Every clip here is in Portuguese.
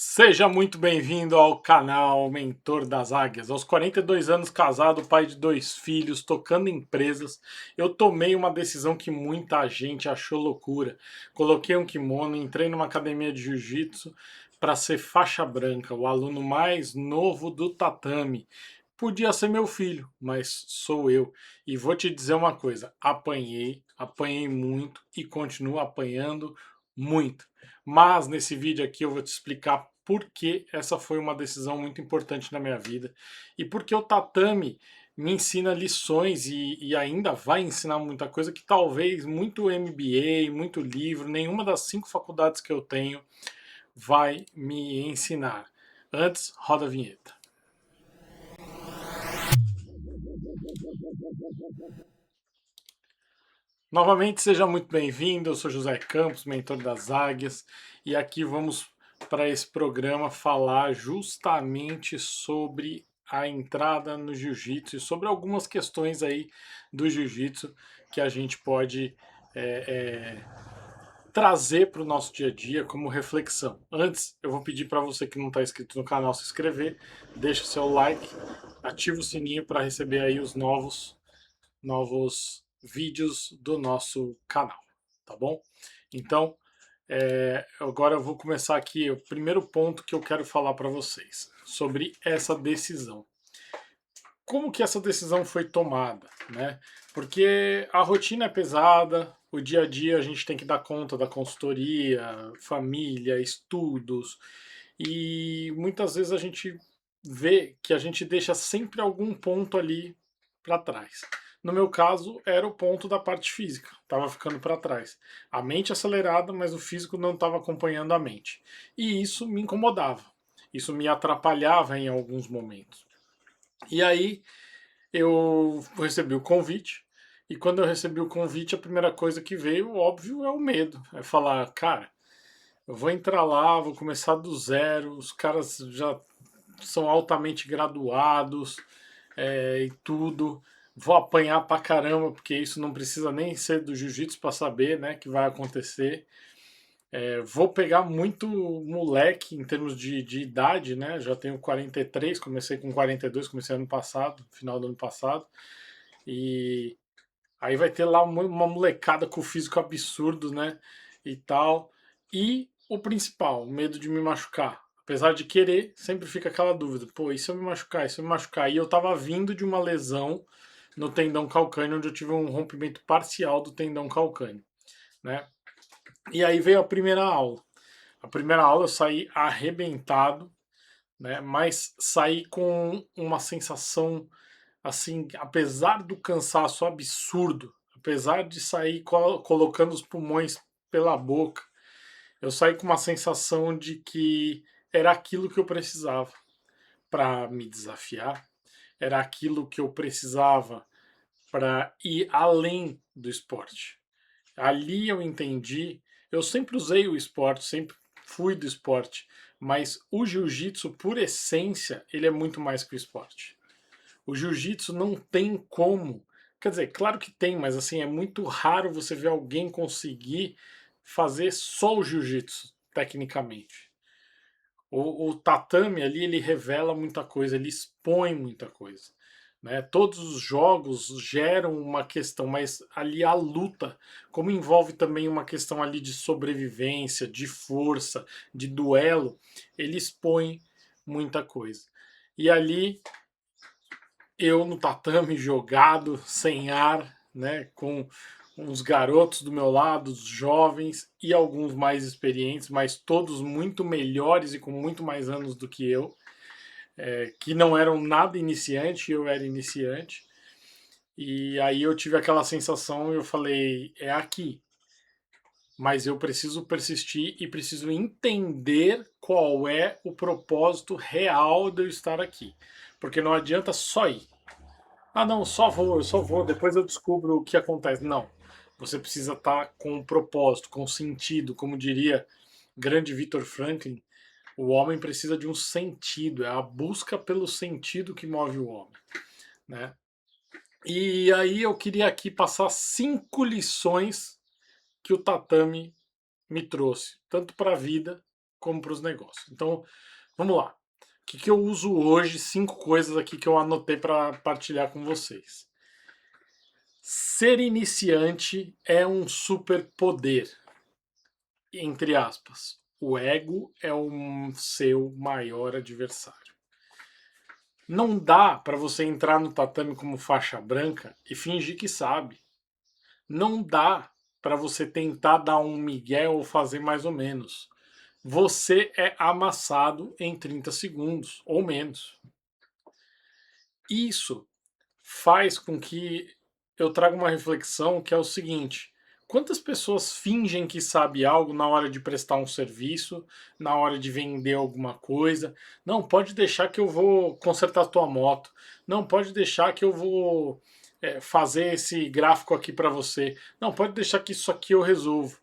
Seja muito bem-vindo ao canal Mentor das Águias. Aos 42 anos, casado, pai de 2 filhos, tocando empresas, eu tomei uma decisão que muita gente achou loucura. Coloquei um kimono, entrei numa academia de jiu-jitsu para ser faixa branca, o aluno mais novo do tatame. Podia ser meu filho, mas sou eu. E vou te dizer uma coisa: apanhei muito e continuo apanhando muito. Mas nesse vídeo aqui eu vou te explicar por que essa foi uma decisão muito importante na minha vida e porque o tatame me ensina lições e ainda vai ensinar muita coisa que talvez muito MBA, muito livro, nenhuma das 5 faculdades que eu tenho vai me ensinar. Antes, roda a vinheta. Novamente, seja muito bem-vindo. Eu sou José Campos, mentor das Águias, e aqui vamos para esse programa falar justamente sobre a entrada no jiu-jitsu e sobre algumas questões aí do jiu-jitsu que a gente pode trazer para o nosso dia a dia como reflexão. Antes, eu vou pedir para você que não está inscrito no canal se inscrever, deixa o seu like, ativa o sininho para receber aí os novos vídeos do nosso canal, tá bom? Então, agora eu vou começar aqui o primeiro ponto que eu quero falar para vocês sobre essa decisão. Como que essa decisão foi tomada, né? Porque a rotina é pesada, o dia a dia a gente tem que dar conta da consultoria, família, estudos, e muitas vezes a gente vê que a gente deixa sempre algum ponto ali para trás. No meu caso, era o ponto da parte física, estava ficando para trás. A mente acelerada, mas o físico não estava acompanhando a mente. E isso me incomodava, isso me atrapalhava em alguns momentos. E aí eu recebi o convite, e quando eu recebi o convite, a primeira coisa que veio, óbvio, é o medo. É falar, cara, eu vou entrar lá, vou começar do zero, os caras já são altamente graduados e tudo. Vou apanhar pra caramba, porque isso não precisa nem ser do jiu-jitsu para saber, né, que vai acontecer. Vou pegar muito moleque em termos de idade, né? Já tenho 43, comecei com 42, comecei ano passado, final do ano passado. E aí vai ter lá uma molecada com físico absurdo, né? E tal. E o principal, o medo de me machucar. Apesar de querer, sempre fica aquela dúvida: pô, e se eu me machucar? E se eu me machucar? E eu tava vindo de uma lesão no tendão calcâneo, onde eu tive um rompimento parcial do tendão calcâneo, né? E aí veio a primeira aula. A primeira aula eu saí arrebentado, né? Mas saí com uma sensação assim, apesar do cansaço absurdo, apesar de sair colocando os pulmões pela boca, eu saí com uma sensação de que era aquilo que eu precisava para me desafiar, era aquilo que eu precisava para ir além do esporte. Ali eu entendi, eu sempre usei o esporte, sempre fui do esporte, mas o jiu-jitsu, por essência, ele é muito mais que o esporte. O jiu-jitsu não tem como. Quer dizer, claro que tem, mas assim, é muito raro você ver alguém conseguir fazer só o jiu-jitsu, tecnicamente. O tatame ali, ele revela muita coisa, ele expõe muita coisa. Né? Todos os jogos geram uma questão, mas ali a luta, como envolve também uma questão ali de sobrevivência, de força, de duelo, ele expõe muita coisa. E ali eu no tatame jogado, sem ar, né, com uns garotos do meu lado, jovens e alguns mais experientes, mas todos muito melhores e com muito mais anos do que eu, que não eram nada iniciante, eu era iniciante. E aí eu tive aquela sensação e eu falei, é aqui. Mas eu preciso persistir e preciso entender qual é o propósito real de eu estar aqui. Porque não adianta só ir. Ah, não, eu só vou, depois eu descubro o que acontece. Não. Você precisa estar com um propósito, com sentido, como diria grande Viktor Franklin, o homem precisa de um sentido, é a busca pelo sentido que move o homem, né? E aí eu queria aqui passar 5 lições que o tatame me trouxe, tanto para a vida como para os negócios. Então, vamos lá. O que eu uso hoje? 5 coisas aqui que eu anotei para partilhar com vocês. Ser iniciante é um superpoder, entre aspas. O ego é o seu maior adversário. Não dá para você entrar no tatame como faixa branca e fingir que sabe. Não dá para você tentar dar um migué ou fazer mais ou menos. Você é amassado em 30 segundos ou menos. Isso faz com que eu traga uma reflexão que é o seguinte: quantas pessoas fingem que sabe algo na hora de prestar um serviço, na hora de vender alguma coisa? Não, pode deixar que eu vou consertar a tua moto. Não, pode deixar que eu vou fazer esse gráfico aqui para você. Não, pode deixar que isso aqui eu resolvo.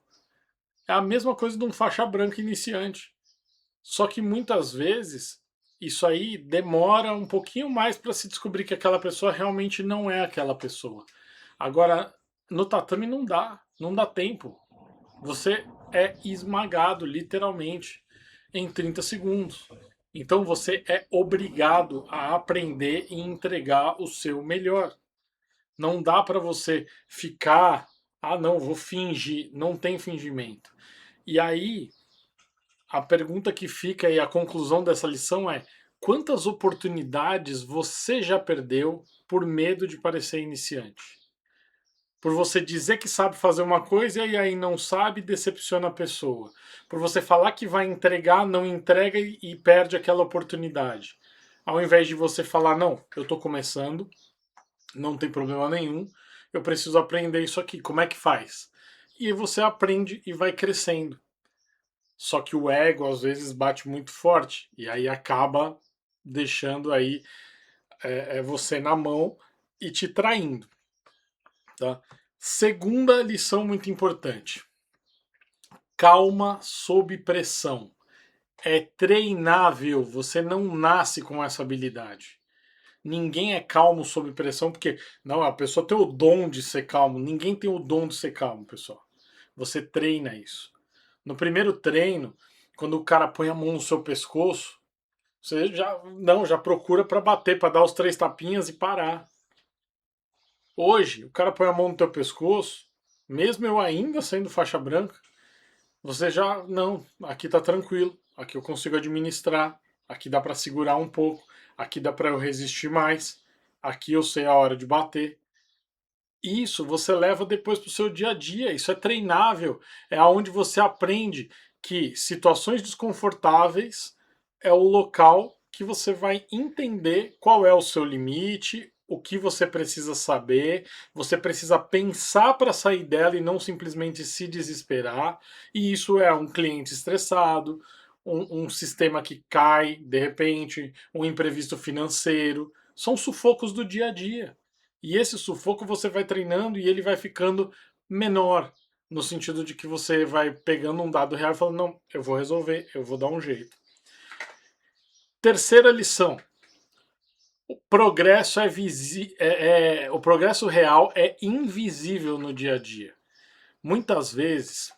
É a mesma coisa de um faixa branca iniciante. Só que muitas vezes isso aí demora um pouquinho mais para se descobrir que aquela pessoa realmente não é aquela pessoa. Agora, no tatame não dá tempo. Você é esmagado, literalmente, em 30 segundos. Então você é obrigado a aprender e entregar o seu melhor. Não dá para você ficar, ah não, vou fingir, não tem fingimento. E aí a pergunta que fica e a conclusão dessa lição é: quantas oportunidades você já perdeu por medo de parecer iniciante? Por você dizer que sabe fazer uma coisa e aí não sabe, decepciona a pessoa. Por você falar que vai entregar, não entrega e perde aquela oportunidade. Ao invés de você falar, não, eu estou começando, não tem problema nenhum, eu preciso aprender isso aqui, como é que faz? E você aprende e vai crescendo. Só que o ego às vezes bate muito forte e aí acaba deixando aí você na mão e te traindo, tá? Segunda lição muito importante: calma sob pressão. É treinável, você não nasce com essa habilidade. Ninguém é calmo sob pressão porque não, a pessoa tem o dom de ser calmo. Ninguém tem o dom de ser calmo, pessoal. Você treina isso. No primeiro treino, quando o cara põe a mão no seu pescoço, você já procura para bater, para dar os 3 tapinhas e parar. Hoje, o cara põe a mão no teu pescoço, mesmo eu ainda sendo faixa branca, você já não, aqui tá tranquilo, aqui eu consigo administrar, aqui dá para segurar um pouco, aqui dá para eu resistir mais, aqui eu sei a hora de bater. Isso você leva depois para o seu dia a dia, isso é treinável, é aonde você aprende que situações desconfortáveis é o local que você vai entender qual é o seu limite, o que você precisa saber, você precisa pensar para sair dela e não simplesmente se desesperar. E isso é um cliente estressado, um sistema que cai de repente, um imprevisto financeiro. São sufocos do dia a dia. E esse sufoco você vai treinando e ele vai ficando menor, no sentido de que você vai pegando um dado real e falando, não, eu vou resolver, eu vou dar um jeito. Terceira lição: o progresso o progresso real é invisível no dia a dia. Muitas vezes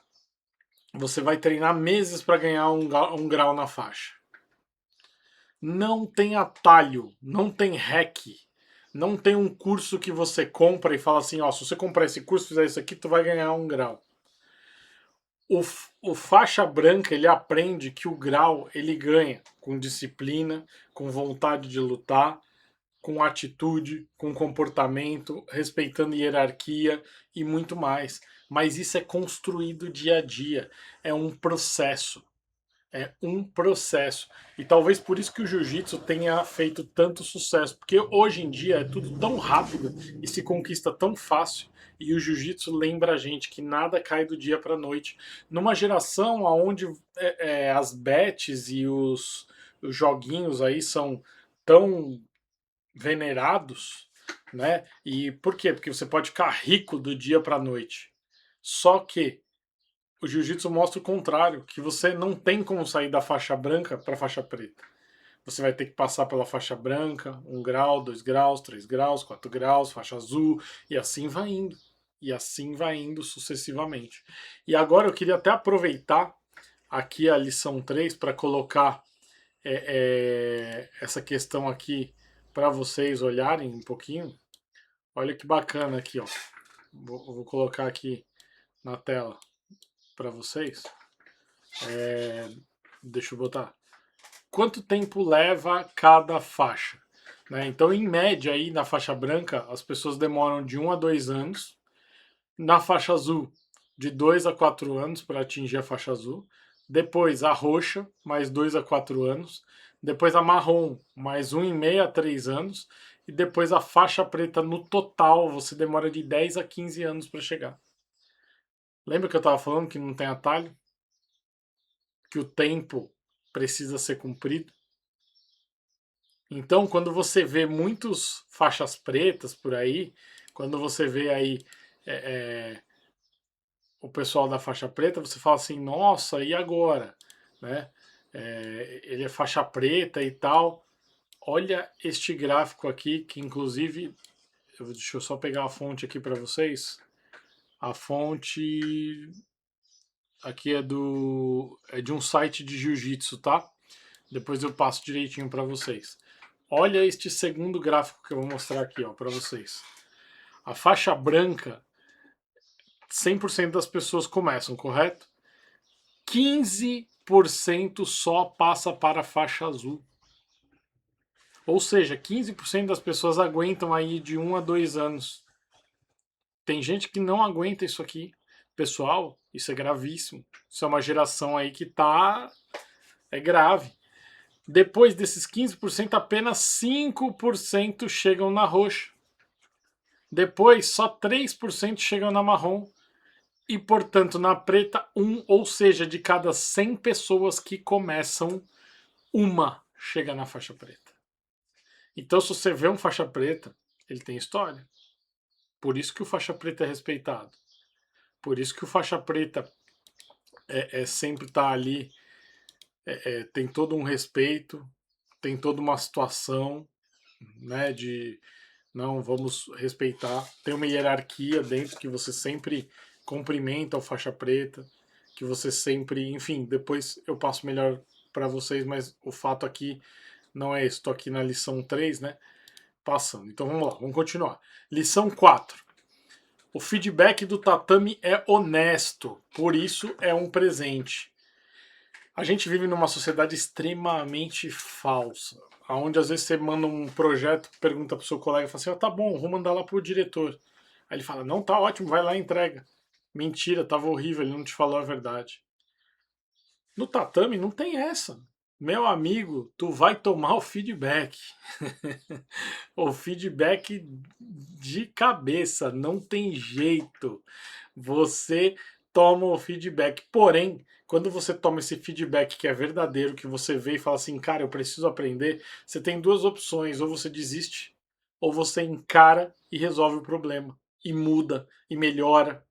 você vai treinar meses para ganhar um grau na faixa. Não tem atalho, não tem hack, não tem um curso que você compra e fala assim, ó, se você comprar esse curso, fizer isso aqui, tu vai ganhar um grau. O faixa branca, ele aprende que o grau ele ganha com disciplina, com vontade de lutar, com atitude, com comportamento, respeitando hierarquia e muito mais. Mas isso é construído dia a dia, é um processo. É um processo. E talvez por isso que o jiu-jitsu tenha feito tanto sucesso, porque hoje em dia é tudo tão rápido e se conquista tão fácil. E o jiu-jitsu lembra a gente que nada cai do dia para a noite. Numa geração onde as bets e os joguinhos aí são tão venerados, né? E por quê? Porque você pode ficar rico do dia para a noite. Só que o jiu-jitsu mostra o contrário, que você não tem como sair da faixa branca para a faixa preta. Você vai ter que passar pela faixa branca, 1 grau, 2 graus, 3 graus, 4 graus, faixa azul, e assim vai indo. E assim vai indo sucessivamente. E agora eu queria até aproveitar aqui a lição 3 para colocar essa questão aqui para vocês olharem um pouquinho. Olha que bacana aqui, ó. Vou colocar aqui na tela para vocês. Deixa eu botar. Quanto tempo leva cada faixa? Né? Então, em média, aí na faixa branca, as pessoas demoram de 1 a 2 anos. Na faixa azul, de 2 a 4 anos para atingir a faixa azul. Depois a roxa, mais 2 a 4 anos. Depois a marrom, mais 1,5 a 3 anos. E depois a faixa preta no total, você demora de 10 a 15 anos para chegar. Lembra que eu estava falando que não tem atalho? Que o tempo precisa ser cumprido? Então, quando você vê muitos faixas pretas por aí, quando você vê aí o pessoal da faixa preta, você fala assim, nossa, e agora? Né? Ele é faixa preta e tal. Olha este gráfico aqui, que inclusive, deixa eu só pegar a fonte aqui para vocês. A fonte aqui é de um site de jiu-jitsu, tá? Depois eu passo direitinho para vocês. Olha este segundo gráfico que eu vou mostrar aqui, ó, para vocês. A faixa branca, 100% das pessoas começam, correto? 15% só passa para a faixa azul. Ou seja, 15% das pessoas aguentam aí de 1 a 2 anos. Tem gente que não aguenta isso aqui. Pessoal, isso é gravíssimo. Isso é uma geração aí que tá... é grave. Depois desses 15%, apenas 5% chegam na roxa. Depois, só 3% chegam na marrom. E, portanto, na preta, ou seja, de cada 100 pessoas que começam, uma chega na faixa preta. Então, se você vê um faixa preta, ele tem história. Por isso que o faixa preta é respeitado. Por isso que o faixa preta sempre está ali, tem todo um respeito, tem toda uma situação, né, de não, vamos respeitar. Tem uma hierarquia dentro que você sempre cumprimenta o faixa preta, que você sempre, enfim, depois eu passo melhor para vocês, mas o fato aqui não é esse. Estou aqui na lição 3, né? Passando. Então vamos lá, vamos continuar. Lição 4. O feedback do tatame é honesto, por isso é um presente. A gente vive numa sociedade extremamente falsa, onde às vezes você manda um projeto, pergunta pro seu colega e fala assim, tá bom, vou mandar lá pro diretor. Aí ele fala, não, tá ótimo, vai lá e entrega. Mentira, tava horrível, ele não te falou a verdade. No tatame não tem essa. Meu amigo, tu vai tomar o feedback. O feedback de cabeça, não tem jeito. Você toma o feedback. Porém, quando você toma esse feedback que é verdadeiro, que você vê e fala assim, cara, eu preciso aprender, você tem duas opções, ou você desiste, ou você encara e resolve o problema, e muda, e melhora.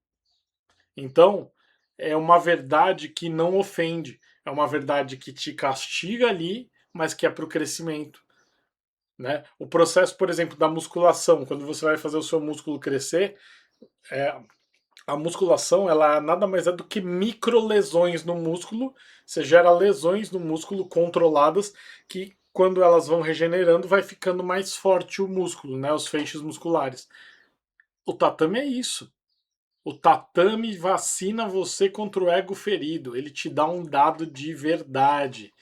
Então, é uma verdade que não ofende, é uma verdade que te castiga ali, mas que é para o crescimento. Né? O processo, por exemplo, da musculação, quando você vai fazer o seu músculo crescer, a musculação ela nada mais é do que microlesões no músculo. Você gera lesões no músculo controladas que, quando elas vão regenerando, vai ficando mais forte o músculo, né? Os feixes musculares. O tatame é isso. O tatame vacina você contra o ego ferido. Ele te dá um dado de verdade.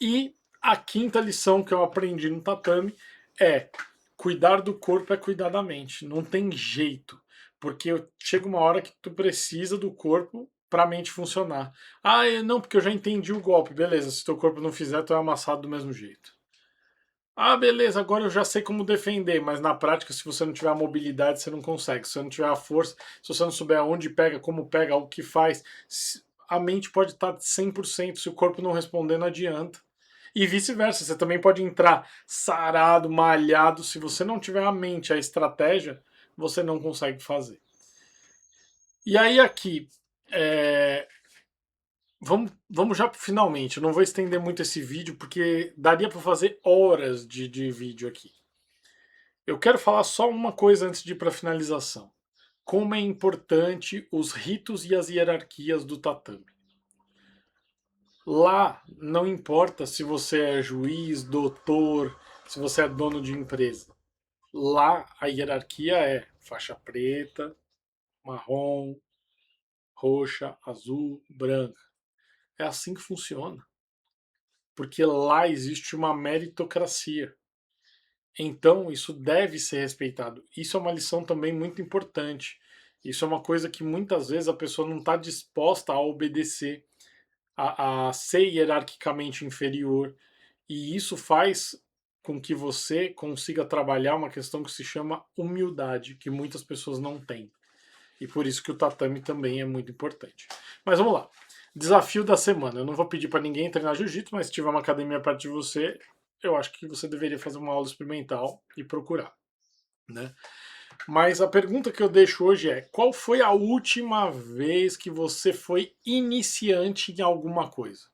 E a quinta lição que eu aprendi no tatame é: cuidar do corpo é cuidar da mente. Não tem jeito. Porque chega uma hora que tu precisa do corpo para a mente funcionar. Ah, não, porque eu já entendi o golpe. Beleza, se teu corpo não fizer, tu é amassado do mesmo jeito. Ah, beleza, agora eu já sei como defender, mas na prática, se você não tiver a mobilidade, você não consegue. Se você não tiver a força, se você não souber onde pega, como pega, o que faz, a mente pode estar 100%, se o corpo não responder, não adianta. E vice-versa, você também pode entrar sarado, malhado, se você não tiver a mente, a estratégia, você não consegue fazer. E aí aqui, vamos já finalmente, eu não vou estender muito esse vídeo, porque daria para fazer horas de vídeo aqui. Eu quero falar só uma coisa antes de ir para a finalização. Como é importante os ritos e as hierarquias do tatame. Lá não importa se você é juiz, doutor, se você é dono de empresa. Lá a hierarquia é faixa preta, marrom, roxa, azul, branca. É assim que funciona. Porque lá existe uma meritocracia. Então, isso deve ser respeitado. Isso é uma lição também muito importante. Isso é uma coisa que muitas vezes a pessoa não está disposta a obedecer, a ser hierarquicamente inferior. E isso faz com que você consiga trabalhar uma questão que se chama humildade, que muitas pessoas não têm. E por isso que o tatame também é muito importante. Mas vamos lá. Desafio da semana. Eu não vou pedir para ninguém treinar jiu-jitsu, mas se tiver uma academia perto de você, eu acho que você deveria fazer uma aula experimental e procurar, né? Mas a pergunta que eu deixo hoje é: qual foi a última vez que você foi iniciante em alguma coisa?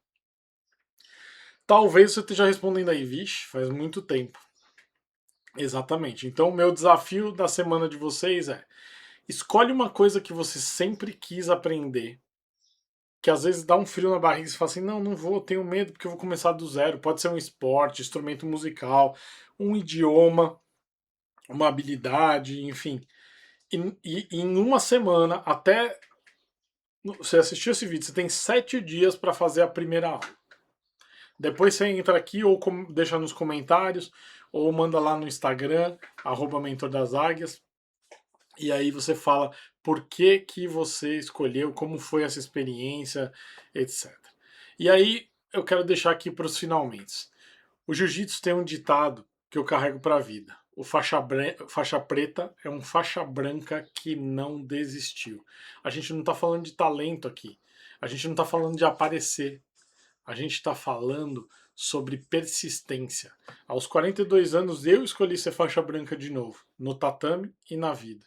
Talvez você esteja respondendo aí, vixe, faz muito tempo. Exatamente. Então, o meu desafio da semana de vocês é: escolhe uma coisa que você sempre quis aprender, que às vezes dá um frio na barriga e você fala assim: não, não vou, tenho medo porque eu vou começar do zero. Pode ser um esporte, instrumento musical, um idioma, uma habilidade, enfim. E em uma semana, até você assistir esse vídeo, você tem 7 dias para fazer a primeira aula. Depois você entra aqui ou deixa nos comentários ou manda lá no Instagram, @mentor das águias, e aí você fala por que que você escolheu, como foi essa experiência, etc. E aí eu quero deixar aqui para os finalmente. O jiu-jitsu tem um ditado que eu carrego para a vida. O faixa preta é um faixa branca que não desistiu. A gente não está falando de talento aqui. A gente não está falando de aparecer. A gente está falando sobre persistência. Aos 42 anos eu escolhi ser faixa branca de novo, no tatame e na vida.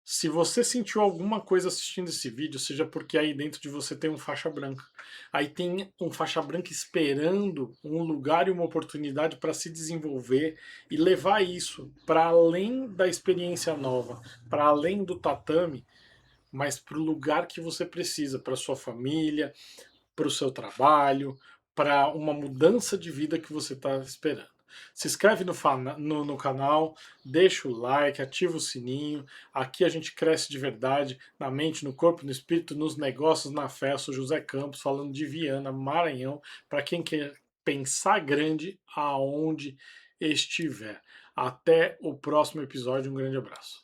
Se você sentiu alguma coisa assistindo esse vídeo, seja porque aí dentro de você tem um faixa branca. Aí tem um faixa branca esperando um lugar e uma oportunidade para se desenvolver e levar isso para além da experiência nova, para além do tatame, mas para o lugar que você precisa, para sua família, para o seu trabalho, para uma mudança de vida que você está esperando. Se inscreve no canal, deixa o like, ativa o sininho. Aqui a gente cresce de verdade, na mente, no corpo, no espírito, nos negócios, na fé. Eu sou José Campos, falando de Viana, Maranhão, para quem quer pensar grande aonde estiver. Até o próximo episódio, um grande abraço.